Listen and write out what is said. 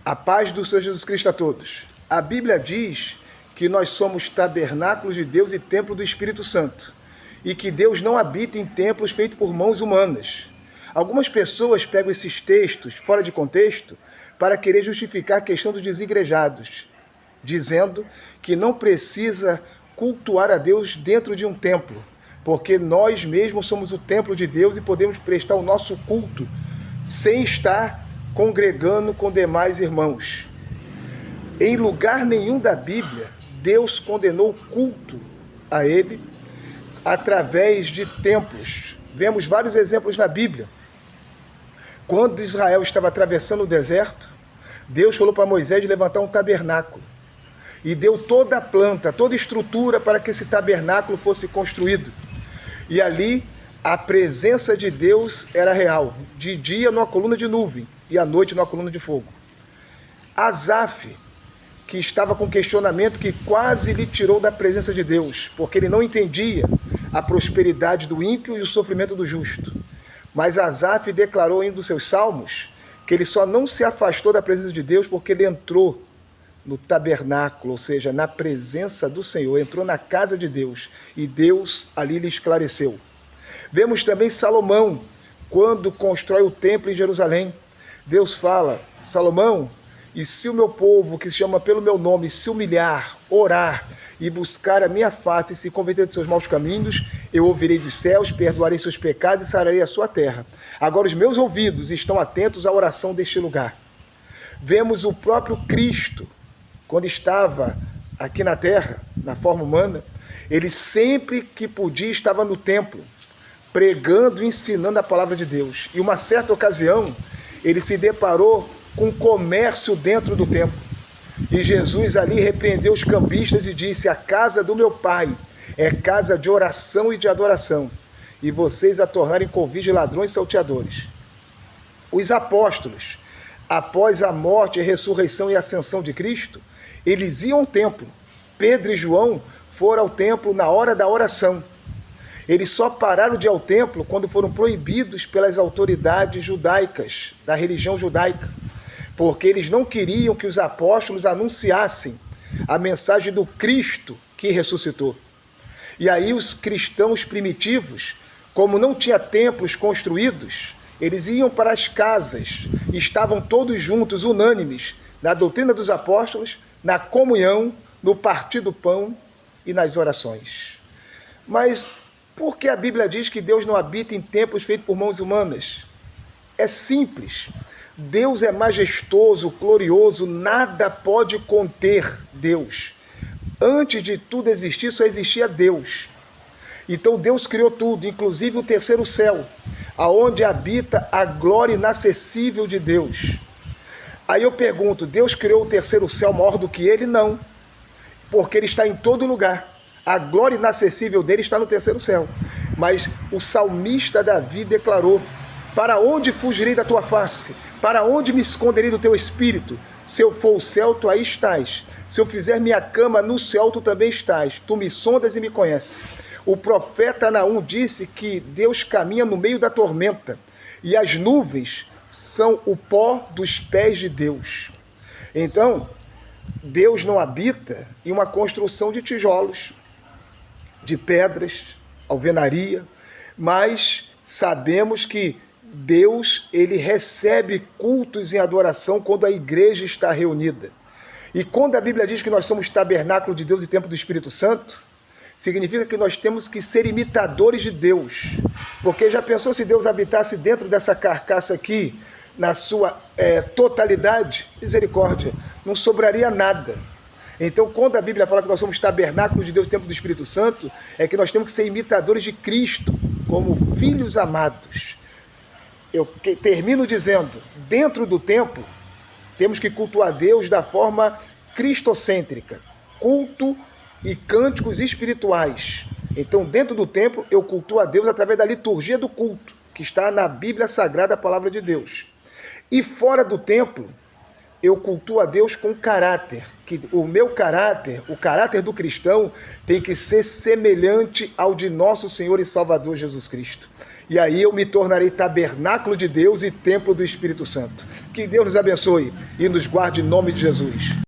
A paz do Senhor Jesus Cristo a todos. A Bíblia diz que nós somos tabernáculos de Deus e templo do Espírito Santo, e que Deus não habita em templos feitos por mãos humanas. Algumas pessoas pegam esses textos fora de contexto para querer justificar a questão dos desigrejados, dizendo que não precisa cultuar a Deus dentro de um templo, porque nós mesmos somos o templo de Deus e podemos prestar o nosso culto sem estar congregando com demais irmãos. Em lugar nenhum da Bíblia, Deus condenou o culto a Ele através de templos. Vemos vários exemplos na Bíblia. Quando Israel estava atravessando o deserto, Deus falou para Moisés de levantar um tabernáculo e deu toda a planta, toda a estrutura para que esse tabernáculo fosse construído. E ali a presença de Deus era real, de dia numa coluna de nuvem e à noite numa coluna de fogo. Asaf, que estava com questionamento que quase lhe tirou da presença de Deus, porque ele não entendia a prosperidade do ímpio e o sofrimento do justo. Mas Asaf declarou em um dos seus salmos que ele só não se afastou da presença de Deus porque ele entrou no tabernáculo, ou seja, na presença do Senhor, entrou na casa de Deus e Deus ali lhe esclareceu. Vemos também Salomão, quando constrói o templo em Jerusalém. Deus fala: Salomão, e se o meu povo, que se chama pelo meu nome, se humilhar, orar e buscar a minha face e se converter dos seus maus caminhos, eu ouvirei dos céus, perdoarei seus pecados e sararei a sua terra. Agora os meus ouvidos estão atentos à oração deste lugar. Vemos o próprio Cristo, quando estava aqui na terra, na forma humana, ele sempre que podia estava no templo, pregando e ensinando a palavra de Deus. E uma certa ocasião, ele se deparou com comércio dentro do templo. E Jesus ali repreendeu os cambistas e disse: a casa do meu pai é casa de oração e de adoração, e vocês a tornarem covis de ladrões e salteadores. Os apóstolos, após a morte, a ressurreição e a ascensão de Cristo, eles iam ao templo. Pedro e João foram ao templo na hora da oração. Eles só pararam de ir ao templo quando foram proibidos pelas autoridades judaicas, da religião judaica, porque eles não queriam que os apóstolos anunciassem a mensagem do Cristo que ressuscitou. E aí os cristãos primitivos, como não tinha templos construídos, eles iam para as casas, estavam todos juntos, unânimes, na doutrina dos apóstolos, na comunhão, no partir do pão e nas orações. Mas por que a Bíblia diz que Deus não habita em templos feitos por mãos humanas? É simples. Deus é majestoso, glorioso, nada pode conter Deus. Antes de tudo existir, só existia Deus. Então Deus criou tudo, inclusive o terceiro céu, aonde habita a glória inacessível de Deus. Aí eu pergunto, Deus criou o terceiro céu maior do que ele? Não, porque ele está em todo lugar. A glória inacessível dele está no terceiro céu. Mas o salmista Davi declarou: para onde fugirei da tua face? Para onde me esconderei do teu espírito? Se eu for o céu, tu aí estás. Se eu fizer minha cama no céu, tu também estás. Tu me sondas e me conheces. O profeta Naum disse que Deus caminha no meio da tormenta e as nuvens são o pó dos pés de Deus. Então, Deus não habita em uma construção de tijolos, de pedras, alvenaria, mas sabemos que Deus, ele recebe cultos em adoração quando a igreja está reunida. E quando a Bíblia diz que nós somos tabernáculo de Deus e templo do Espírito Santo, significa que nós temos que ser imitadores de Deus. Porque já pensou se Deus habitasse dentro dessa carcaça aqui, na sua totalidade? Misericórdia, não sobraria nada. Então, quando a Bíblia fala que nós somos tabernáculo de Deus e templo do Espírito Santo, é que nós temos que ser imitadores de Cristo, como filhos amados. Eu termino dizendo, dentro do templo, temos que cultuar Deus da forma cristocêntrica, culto e cânticos espirituais. Então, dentro do templo, eu cultuo a Deus através da liturgia do culto, que está na Bíblia Sagrada, a Palavra de Deus. E fora do templo, eu cultuo a Deus com caráter, que o meu caráter, o caráter do cristão, tem que ser semelhante ao de nosso Senhor e Salvador Jesus Cristo. E aí eu me tornarei tabernáculo de Deus e templo do Espírito Santo. Que Deus nos abençoe e nos guarde em nome de Jesus.